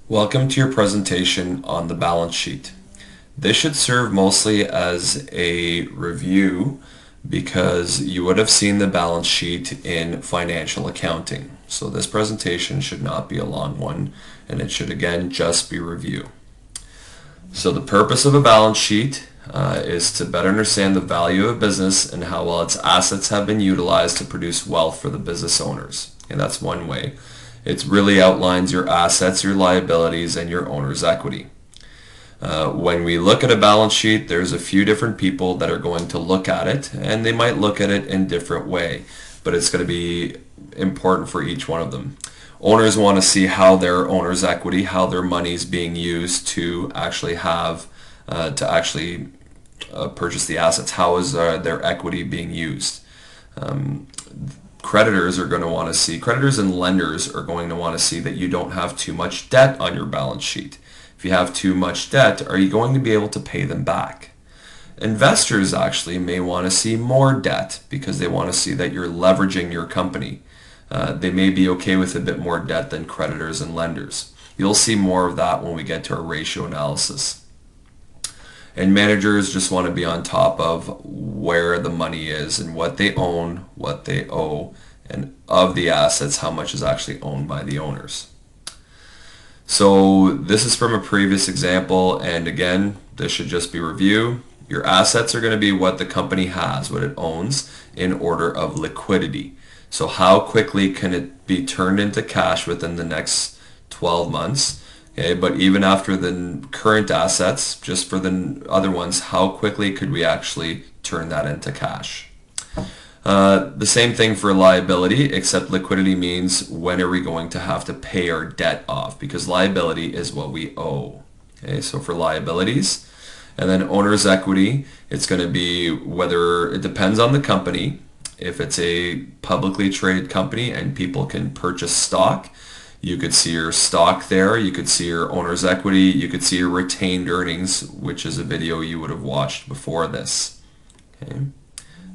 Welcome to your presentation on the balance sheet. This should serve mostly as a review because you would have seen the balance sheet in financial accounting. So this presentation should not be a long one, and it should again just be review. So the purpose of a balance sheet is to better understand the value of a business and how well its assets have been utilized to produce wealth for the business owners. And that's one way. It really outlines your assets, your liabilities, and your owner's equity. When we look at a balance sheet, there's a few different people that are going to look at it, and they might look at it in different way, but it's going to be important for each one of them. Owners want to see how their owner's equity, how their money is being used to actually purchase the assets. How is their equity being used? Creditors and lenders are going to want to see that you don't have too much debt on your balance sheet. If you have too much debt, are you going to be able to pay them back? Investors actually may want to see more debt because they want to see that you're leveraging your company. They may be okay with a bit more debt than creditors and lenders. You'll see more of that when we get to our ratio analysis. And managers just want to be on top of where the money is and what they own, what they owe, and of the assets, how much is actually owned by the owners. So this is from a previous example, and again, this should just be review. Your assets are going to be what the company has, what it owns, in order of liquidity. So how quickly can it be turned into cash within the next 12 months? Okay, but even after the current assets, just for the other ones, how quickly could we actually turn that into cash? The same thing for liability, except liquidity means when are we going to have to pay our debt off, because liability is what we owe. Okay, so for liabilities, and then owner's equity, it's going to be whether it depends on the company. If it's a publicly traded company and people can purchase stock, you could see your stock there, you could see your owner's equity, you could see your retained earnings, which is a video you would have watched before this. Okay.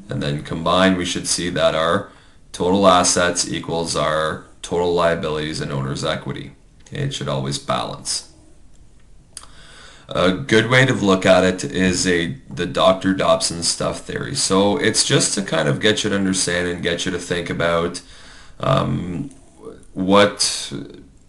And then combined, we should see that our total assets equals our total liabilities and owner's equity. Okay. It should always balance. A good way to look at it is the Dr. Dobson Stuff theory. So it's just to kind of get you to understand and get you to think about what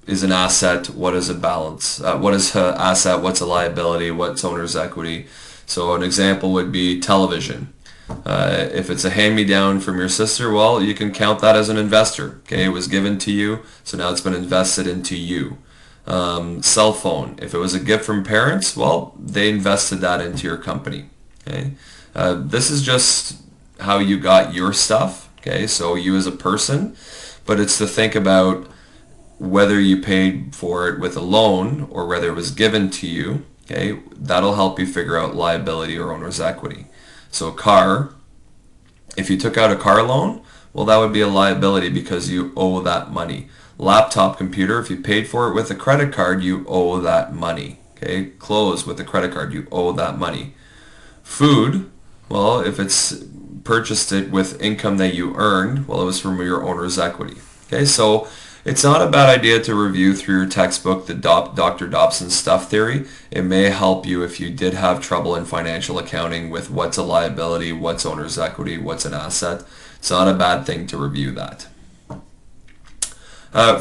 is an asset, what is a balance, what is an asset, what's a liability, what's owner's equity. So an example would be television. If it's a hand-me-down from your sister, well, you can count that as an investor. Okay, it was given to you, so now it's been invested into you. Cell phone, if it was a gift from parents, well, they invested that into your company. Okay, this is just how you got your stuff. Okay, so you as a person, but it's to think about whether you paid for it with a loan or whether it was given to you. Okay, that'll help you figure out liability or owner's equity. So a car, if you took out a car loan, well, that would be a liability because you owe that money. Laptop computer, if you paid for it with a credit card, you owe that money. Okay, clothes with a credit card, you owe that money. Food, well, if it's purchased it with income that you earned, well, it was from your owner's equity. Okay, so it's not a bad idea to review through your textbook the Dr. Dobson Stuff theory. It may help you if you did have trouble in financial accounting with what's a liability, what's owner's equity, what's an asset. It's not a bad thing to review that.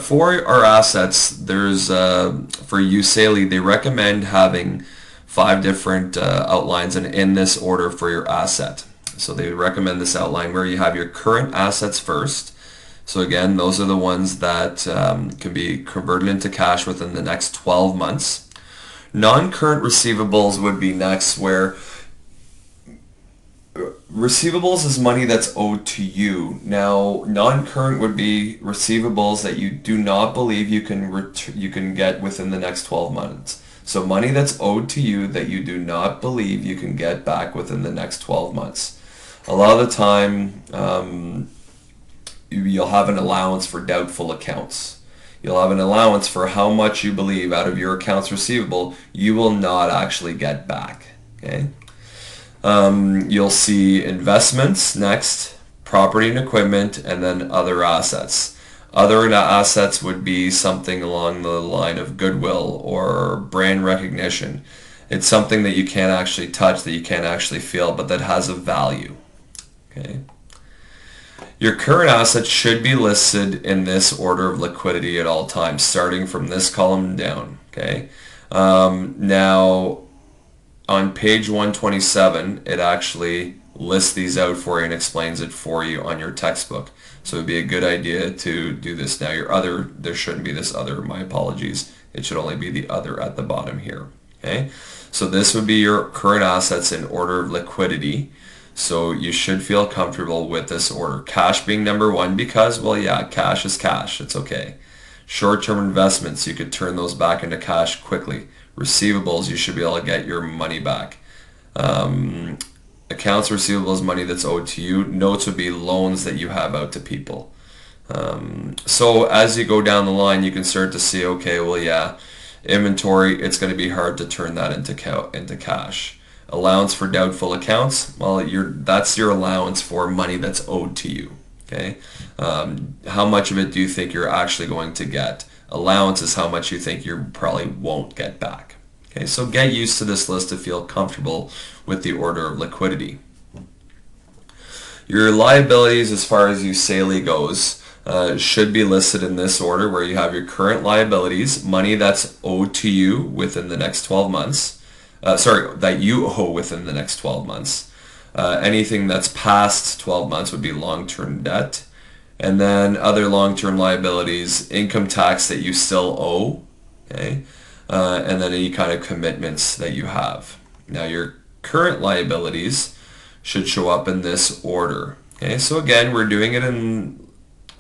For our assets, there's for USAILI, they recommend having 5 different outlines and in this order for your asset. So they recommend this outline where you have your current assets first. So again, those are the ones that can be converted into cash within the next 12 months. Non-current receivables would be next, where receivables is money that's owed to you. Now, non-current would be receivables that you do not believe you can get within the next 12 months. So money that's owed to you that you do not believe you can get back within the next 12 months. A lot of the time, you'll have an allowance for doubtful accounts. You'll have an allowance for how much you believe out of your accounts receivable you will not actually get back. Okay. You'll see investments next, property and equipment, and then other assets. Other assets would be something along the line of goodwill or brand recognition. It's something that you can't actually touch, that you can't actually feel, but that has a value. Okay. Your current assets should be listed in this order of liquidity at all times, starting from this column down. Okay. Now, on page 127, it actually lists these out for you and explains it for you on your textbook. So it'd be a good idea to do this now. Your other, there shouldn't be this other, my apologies. It should only be the other at the bottom here. Okay. So this would be your current assets in order of liquidity. So you should feel comfortable with this order. Cash being number one because, well, yeah, cash is cash. It's okay. Short-term investments, you could turn those back into cash quickly. Receivables, you should be able to get your money back. Accounts receivable is money that's owed to you. Notes would be loans that you have out to people. So as you go down the line, you can start to see, okay, well, yeah, inventory, it's going to be hard to turn that into cash. Allowance for doubtful accounts, well, that's your allowance for money that's owed to you. Okay, how much of it do you think you're actually going to get? Allowance is how much you think you probably won't get back. Okay, so get used to this list to feel comfortable with the order of liquidity. Your liabilities, as far as USALI goes, should be listed in this order, where you have your current liabilities, money that's owed to you within the next 12 months. That you owe within the next 12 months. Anything that's past 12 months would be long-term debt. And then other long-term liabilities, income tax that you still owe, okay? And then any kind of commitments that you have. Now your current liabilities should show up in this order. Okay, so again, we're doing it in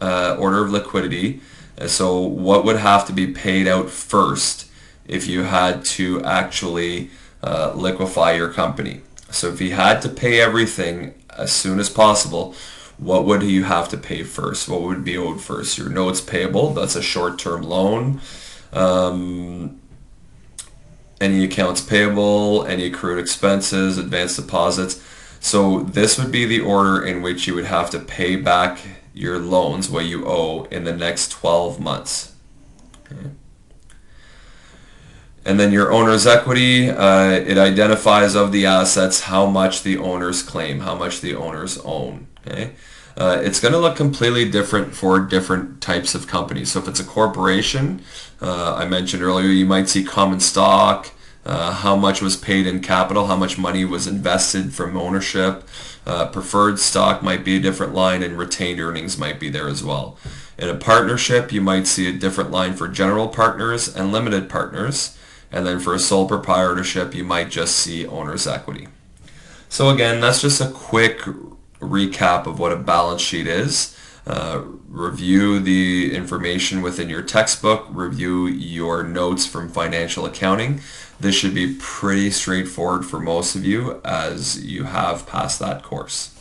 order of liquidity. So what would have to be paid out first if you had to actually liquefy your company? So if you had to pay everything as soon as possible, what would you have to pay first? What would be owed first? Your notes payable, that's a short-term loan. Any accounts payable, any accrued expenses, advanced deposits. So this would be the order in which you would have to pay back your loans, what you owe, in the next 12 months. Okay. And then your owner's equity, it identifies of the assets how much the owners claim, how much the owners own. Okay, it's going to look completely different for different types of companies. So if it's a corporation, I mentioned earlier, you might see common stock, how much was paid in capital, how much money was invested from ownership. Preferred stock might be a different line, and retained earnings might be there as well. In a partnership, you might see a different line for general partners and limited partners. And then for a sole proprietorship, you might just see owner's equity. So again, that's just a quick recap of what a balance sheet is. Review the information within your textbook, review your notes from financial accounting. This should be pretty straightforward for most of you, as you have passed that course.